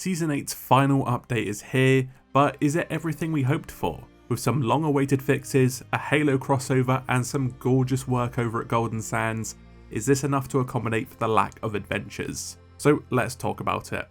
Season 8's final update is here, but is it everything we hoped for? With some long awaited fixes, a Halo crossover and some gorgeous work over at Golden Sands, is this enough to accommodate for the lack of adventures? So let's talk about it.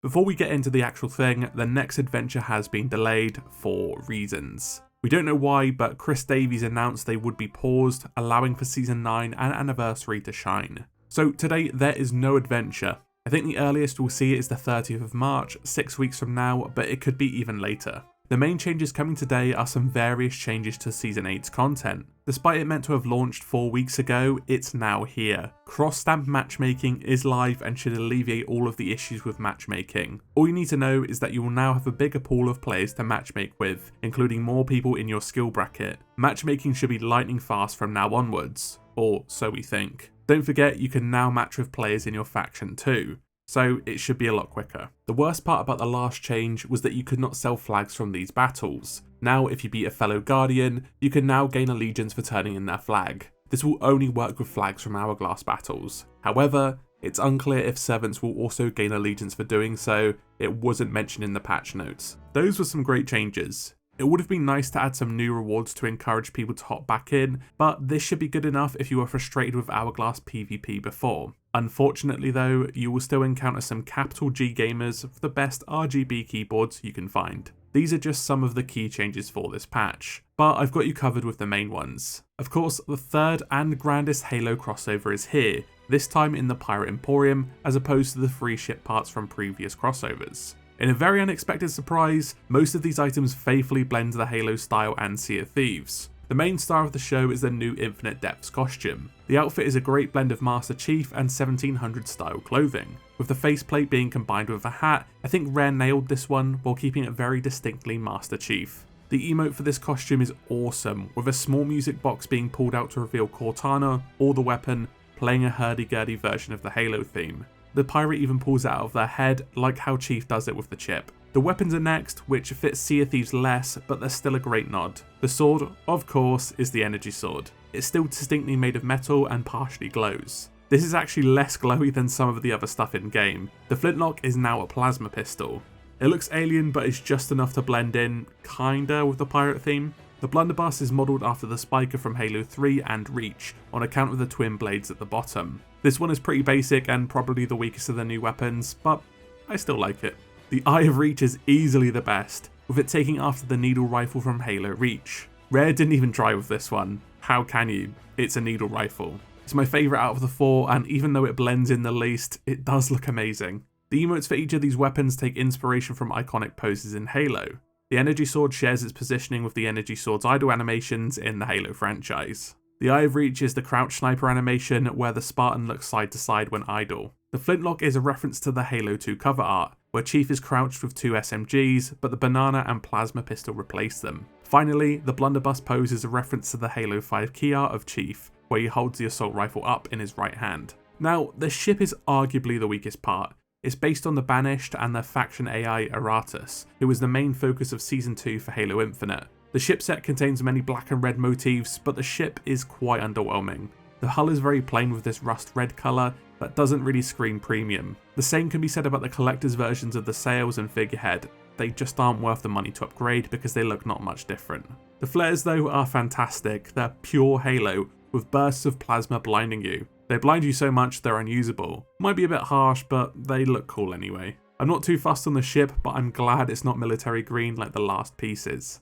Before we get into the actual thing, the next adventure has been delayed for reasons. We don't know why, but Chris Davies announced they would be paused, allowing for Season 9 and Anniversary to shine. So today there is no adventure. I think the earliest we'll see it is the 30th of March, 6 weeks from now, but it could be even later. The main changes coming today are some various changes to Season 8's content. Despite it meant to have launched 4 weeks ago, it's now here. Cross-stamp matchmaking is live and should alleviate all of the issues with matchmaking. All you need to know is that you will now have a bigger pool of players to matchmake with, including more people in your skill bracket. Matchmaking should be lightning fast from now onwards, or so we think. Don't forget you can now match with players in your faction too, so it should be a lot quicker. The worst part about the last change was that you could not sell flags from these battles. Now if you beat a fellow Guardian, you can now gain allegiance for turning in their flag. This will only work with flags from Hourglass battles. However, it's unclear if servants will also gain allegiance for doing so. It wasn't mentioned in the patch notes. Those were some great changes. It would have been nice to add some new rewards to encourage people to hop back in, but this should be good enough if you were frustrated with Hourglass PvP before. Unfortunately though, you will still encounter some capital G gamers with the best RGB keyboards you can find. These are just some of the key changes for this patch, but I've got you covered with the main ones. Of course, the third and grandest Halo crossover is here, this time in the Pirate Emporium as opposed to the free ship parts from previous crossovers. In a very unexpected surprise, most of these items faithfully blend the Halo style and Sea of Thieves. The main star of the show is the new Infinite Depths costume. The outfit is a great blend of Master Chief and 1700 style clothing. With the faceplate being combined with a hat, I think Rare nailed this one while keeping it very distinctly Master Chief. The emote for this costume is awesome, with a small music box being pulled out to reveal Cortana, or the weapon, playing a hurdy-gurdy version of the Halo theme. The pirate even pulls it out of their head, like how Chief does it with the chip. The weapons are next, which fits Sea of Thieves less, but they're still a great nod. The sword, of course, is the energy sword. It's still distinctly made of metal and partially glows. This is actually less glowy than some of the other stuff in game. The flintlock is now a plasma pistol. It looks alien, but it's just enough to blend in, kinda, with the pirate theme. The blunderbuss is modelled after the spiker from Halo 3 and Reach, on account of the twin blades at the bottom. This one is pretty basic and probably the weakest of the new weapons, but I still like it. The Eye of Reach is easily the best, with it taking after the needle rifle from Halo Reach. Rare didn't even try with this one. How can you? It's a needle rifle. It's my favourite out of the four, and even though it blends in the least, it does look amazing. The emotes for each of these weapons take inspiration from iconic poses in Halo. The energy sword shares its positioning with the energy sword's idle animations in the Halo franchise. The Eye of Reach is the crouch sniper animation where the Spartan looks side to side when idle. The flintlock is a reference to the Halo 2 cover art, where Chief is crouched with 2 SMGs, but the banana and plasma pistol replace them. Finally, the blunderbuss pose is a reference to the Halo 5 key art of Chief, where he holds the assault rifle up in his right hand. Now, the ship is arguably the weakest part. It's based on the Banished and their faction AI Aratus, who was the main focus of Season 2 for Halo Infinite. The ship set contains many black and red motifs, but the ship is quite underwhelming. The hull is very plain with this rust red colour that doesn't really scream premium. The same can be said about the collector's versions of the sails and figurehead. They just aren't worth the money to upgrade because they look not much different. The flares though are fantastic. They're pure Halo, with bursts of plasma blinding you. They blind you so much they're unusable. Might be a bit harsh, but they look cool anyway. I'm not too fussed on the ship, but I'm glad it's not military green like the last pieces.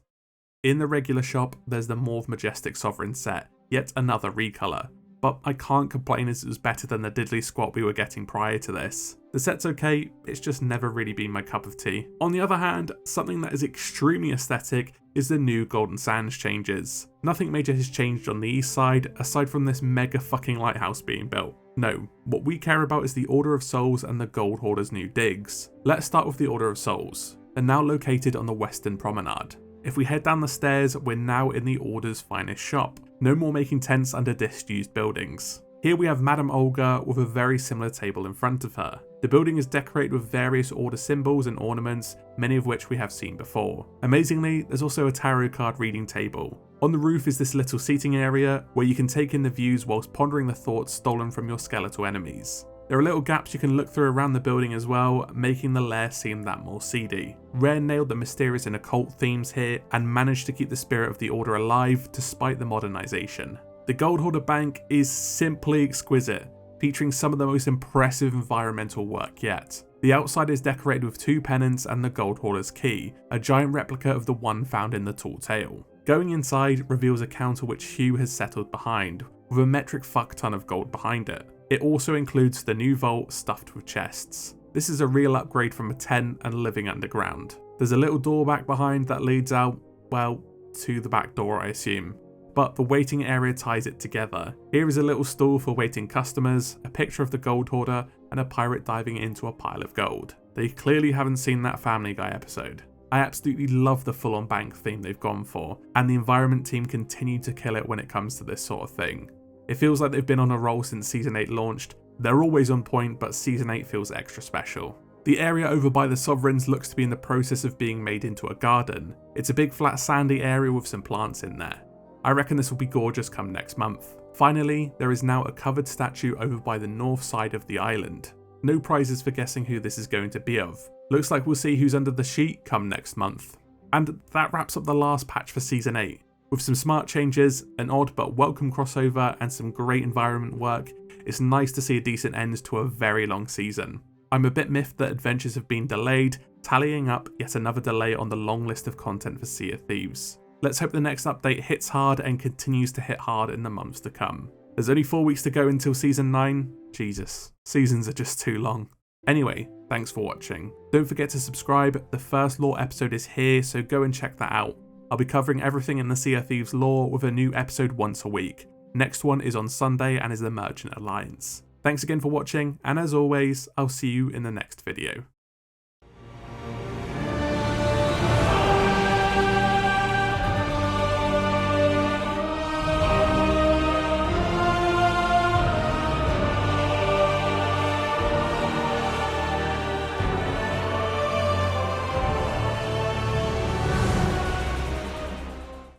In the regular shop, there's the Mauve Majestic Sovereign set, yet another recolor. But I can't complain as it was better than the diddly squat we were getting prior to this. The set's okay, it's just never really been my cup of tea. On the other hand, something that is extremely aesthetic is the new Golden Sands changes. Nothing major has changed on the east side, aside from this mega fucking lighthouse being built. No, what we care about is the Order of Souls and the Gold Hoarder's new digs. Let's start with the Order of Souls. They're now located on the Western Promenade. If we head down the stairs, we're now in the Order's finest shop. No more making tents under disused buildings. Here we have Madame Olga with a very similar table in front of her. The building is decorated with various Order symbols and ornaments, many of which we have seen before. Amazingly, there's also a tarot card reading table. On the roof is this little seating area where you can take in the views whilst pondering the thoughts stolen from your skeletal enemies. There are little gaps you can look through around the building as well, making the lair seem that more seedy. Rare nailed the mysterious and occult themes here and managed to keep the spirit of the Order alive despite the modernization. The Gold Hoarder Bank is simply exquisite, featuring some of the most impressive environmental work yet. The outside is decorated with 2 pennants and the Gold Hoarder's key, a giant replica of the one found in the Tall Tale. Going inside reveals a counter which Hugh has settled behind, with a metric fuck ton of gold behind it. It also includes the new vault stuffed with chests. This is a real upgrade from a tent and living underground. There's a little door back behind that leads out, well, to the back door I assume. But the waiting area ties it together. Here is a little stall for waiting customers, a picture of the Gold Hoarder, and a pirate diving into a pile of gold. They clearly haven't seen that Family Guy episode. I absolutely love the full-on bank theme they've gone for, and the environment team continue to kill it when it comes to this sort of thing. It feels like they've been on a roll since Season 8 launched. They're always on point, but Season 8 feels extra special. The area over by the Sovereigns looks to be in the process of being made into a garden. It's a big flat sandy area with some plants in there. I reckon this will be gorgeous come next month. Finally, there is now a covered statue over by the north side of the island. No prizes for guessing who this is going to be of. Looks like we'll see who's under the sheet come next month. And that wraps up the last patch for Season 8. With some smart changes, an odd but welcome crossover, and some great environment work, it's nice to see a decent end to a very long season. I'm a bit miffed that adventures have been delayed, tallying up yet another delay on the long list of content for Sea of Thieves. Let's hope the next update hits hard and continues to hit hard in the months to come. There's only 4 weeks to go until Season 9. Jesus, seasons are just too long. Anyway, thanks for watching. Don't forget to subscribe, the first lore episode is here, so go and check that out. I'll be covering everything in the Sea of Thieves lore with a new episode once a week. Next one is on Sunday and is the Merchant Alliance. Thanks again for watching, and as always, I'll see you in the next video.